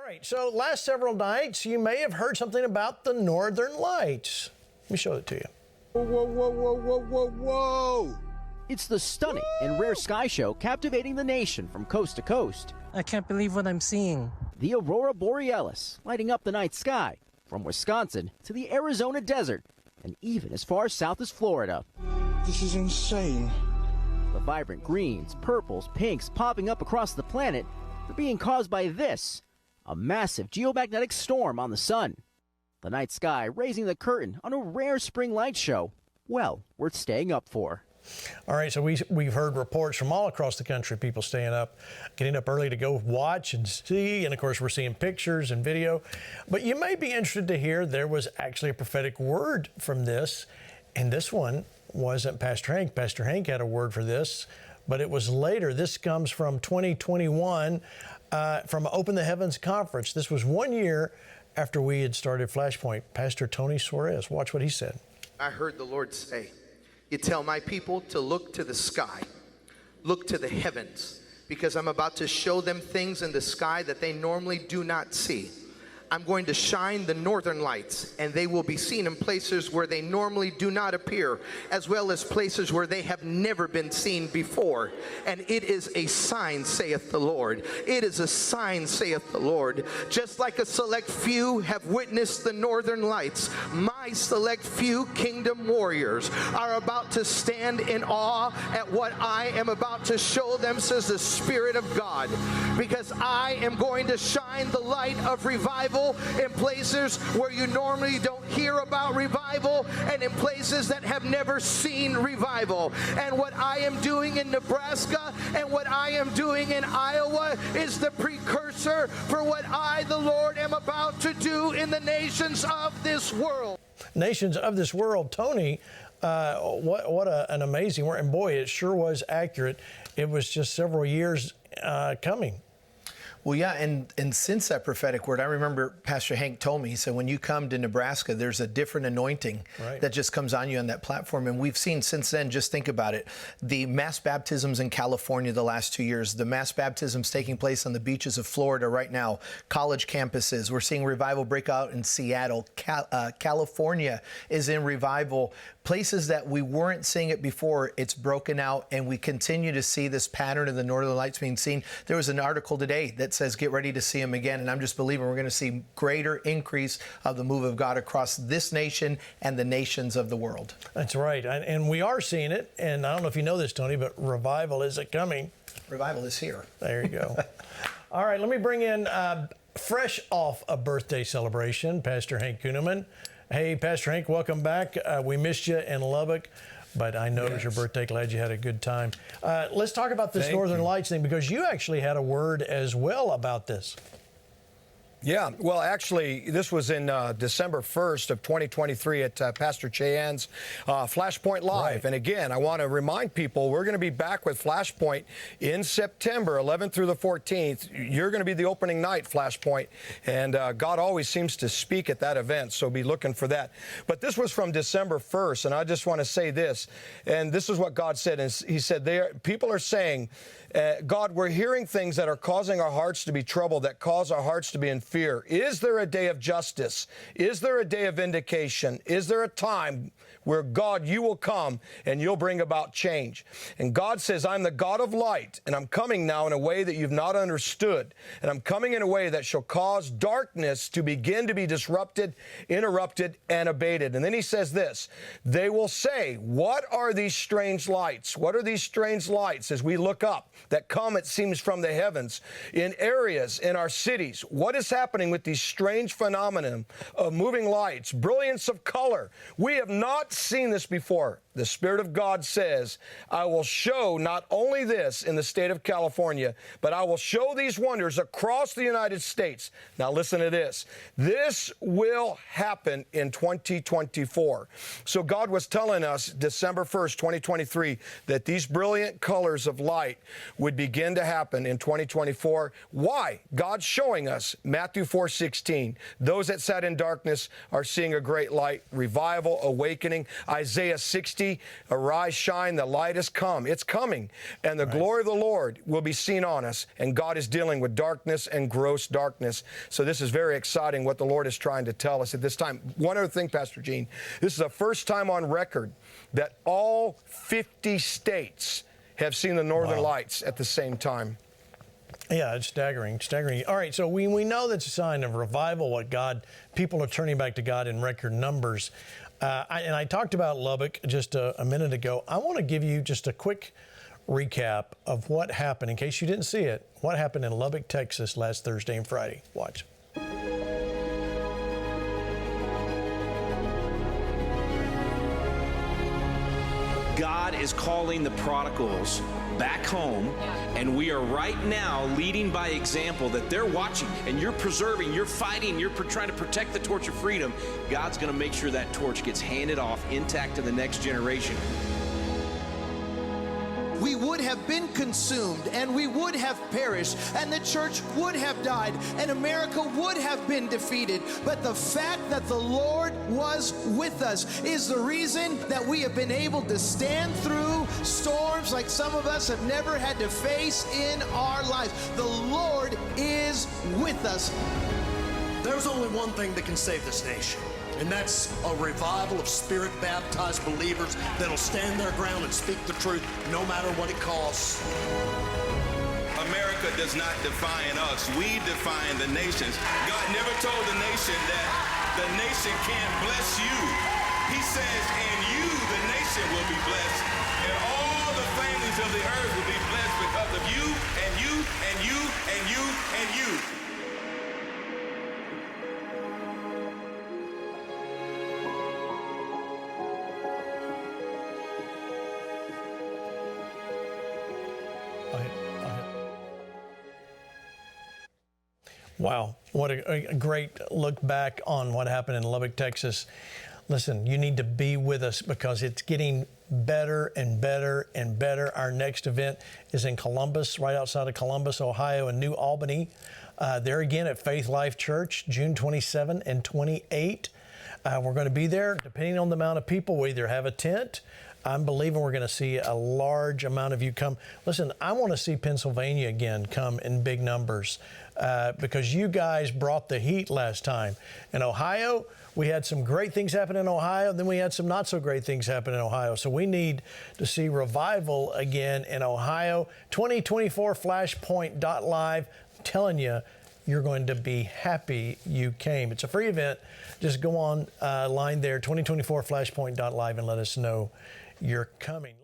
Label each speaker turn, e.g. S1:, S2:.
S1: right, so last several nights, you may have heard something about the Northern Lights. Let me show it to you.
S2: Whoa, whoa, whoa, whoa, whoa, whoa, whoa!
S3: It's the stunning and rare sky show captivating the nation from coast to coast.
S4: I can't believe what I'm seeing.
S3: The Aurora Borealis, lighting up the night sky, from Wisconsin to the Arizona desert, and even as far south as Florida.
S2: This is insane.
S3: The vibrant greens, purples, pinks popping up across the planet are being caused by this, a massive geomagnetic storm on the sun. The night sky raising the curtain on a rare spring light show, well worth staying up for.
S1: All right, so we've heard reports from all across the country, people staying up, getting up early to go watch and see, and of course we're seeing pictures and video. But you may be interested to hear there was actually a prophetic word from this, and this one wasn't Pastor Hank. Pastor Hank had a word for this, but it was later. This comes from 2021 from Open the Heavens Conference. This was 1 year after we had started FlashPoint. Pastor Tony Suarez, watch what he said.
S5: I heard the Lord say, you tell my people to look to the sky, look to the heavens, because I'm about to show them things in the sky that they normally do not see. I'm going to shine the northern lights, and they will be seen in places where they normally do not appear, as well as places where they have never been seen before. And it is a sign, saith the Lord. It is a sign, saith the Lord. Just like a select few have witnessed the northern lights, my select few kingdom warriors are about to stand in awe at what I am about to show them, says the Spirit of God. Because I am going to shine the light of revival in places where you normally don't hear about revival, and in places that have never seen revival. And what I am doing in Nebraska and what I am doing in Iowa is the precursor for what I, the Lord, am about to do in the nations of this world.
S1: Nations of this world. Tony, what an amazing word. And boy, it sure was accurate. It was just several years coming.
S6: Well, yeah, and since that prophetic word, I remember Pastor Hank told me, he said, when you come to Nebraska, there's a different anointing that just comes on you on that platform. And we've seen since then, just think about it, the mass baptisms in California the last 2 years, the mass baptisms taking place on the beaches of Florida right now, college campuses. We're seeing revival break out in Seattle. California is in revival. Places that we weren't seeing it before, it's broken out, and we continue to see this pattern of the Northern Lights being seen. There was an article today that says, get ready to see them again, and I'm just believing we're going to see greater increase of the move of God across this nation and the nations of the world.
S1: That's right, and we are seeing it, and I don't know if you know this, Tony, but revival is coming.
S6: Revival is here.
S1: There you go. All right, let me bring in, fresh off a birthday celebration, Pastor Hank Kuhneman. Hey, Pastor Hank, welcome back. We missed you in Lubbock, but I know it was your birthday. Glad you had a good time. Let's talk about this Northern Lights thing, because you actually had a word as well about this.
S7: Yeah, well, actually, this was in December 1st of 2023 at Pastor Cheyenne's FlashPoint Live. Right. And again, I want to remind people, we're going to be back with FlashPoint in September 11th through the 14th. You're going to be the opening night, FlashPoint. And God always seems to speak at that event, so be looking for that. But this was from December 1st, and I just want to say this. And this is what God said. And he said, people are saying, God, we're hearing things that are causing our hearts to be troubled, that cause our hearts to be in fear. Is there a day of justice? Is there a day of vindication? Is there a time where, God, you will come and you'll bring about change? And God says, I'm the God of light, and I'm coming now in a way that you've not understood. And I'm coming in a way that shall cause darkness to begin to be disrupted, interrupted, and abated. And then he says this, they will say, what are these strange lights? What are these strange lights as we look up that come, it seems, from the heavens in areas in our cities? What is happening with these strange phenomena of moving lights, brilliance of color? We have not seen this before. The Spirit of God says, I will show not only this in the state of California, but I will show these wonders across the United States. Now listen to this. This will happen in 2024. So God was telling us December 1st, 2023, that these brilliant colors of light would begin to happen in 2024. Why? God's showing us Matthew 4:16. Those that sat in darkness are seeing a great light, revival, awakening. Isaiah 60 see, arise, shine, the light has come. It's coming. And the glory of the Lord will be seen on us. And God is dealing with darkness and gross darkness. So this is very exciting what the Lord is trying to tell us at this time. One other thing, Pastor Gene, this is the first time on record that all 50 states have seen the northern lights at the same time.
S1: Yeah, it's staggering, staggering. All right, so we know that's a sign of revival, what people are turning back to God in record numbers. And I talked about Lubbock just a minute ago. I want to give you just a quick recap of what happened, in case you didn't see it, what happened in Lubbock, Texas last Thursday and Friday. Watch.
S8: God is calling the prodigals back home, and we are right now leading by example that they're watching, and you're preserving, you're fighting, you're trying to protect the torch of freedom. God's going to make sure that torch gets handed off intact to the next generation.
S9: We would have been consumed, and we would have perished, and the church would have died, and America would have been defeated. But the fact that the Lord was with us is the reason that we have been able to stand through storms like some of us have never had to face in our lives. The Lord is with us.
S10: There's only one thing that can save this nation, and that's a revival of Spirit-baptized believers that'll stand their ground and speak the truth no matter what it costs.
S11: America does not define us. We define the nations. God never told the nation that the nation can't bless you. He says, and you, the nation, will be blessed, and all the families of the earth will be blessed because of you, and you, and you, and you, and you.
S1: Wow, what a great look back on what happened in Lubbock, Texas. Listen, you need to be with us because it's getting better and better and better. Our next event is in Columbus, right outside of Columbus, Ohio, in New Albany. There again at Faith Life Church, June 27 and 28. We're going to be there. Depending on the amount of people, we either have a tent. I'm believing we're going to see a large amount of you come. Listen, I want to see Pennsylvania again come in big numbers because you guys brought the heat last time. In Ohio, we had some great things happen in Ohio, then we had some not so great things happen in Ohio. So we need to see revival again in Ohio. 2024 FlashPoint.live. I'm telling you, you're going to be happy you came. It's a free event. Just go on line there, 2024 FlashPoint.live, and let us know you're coming.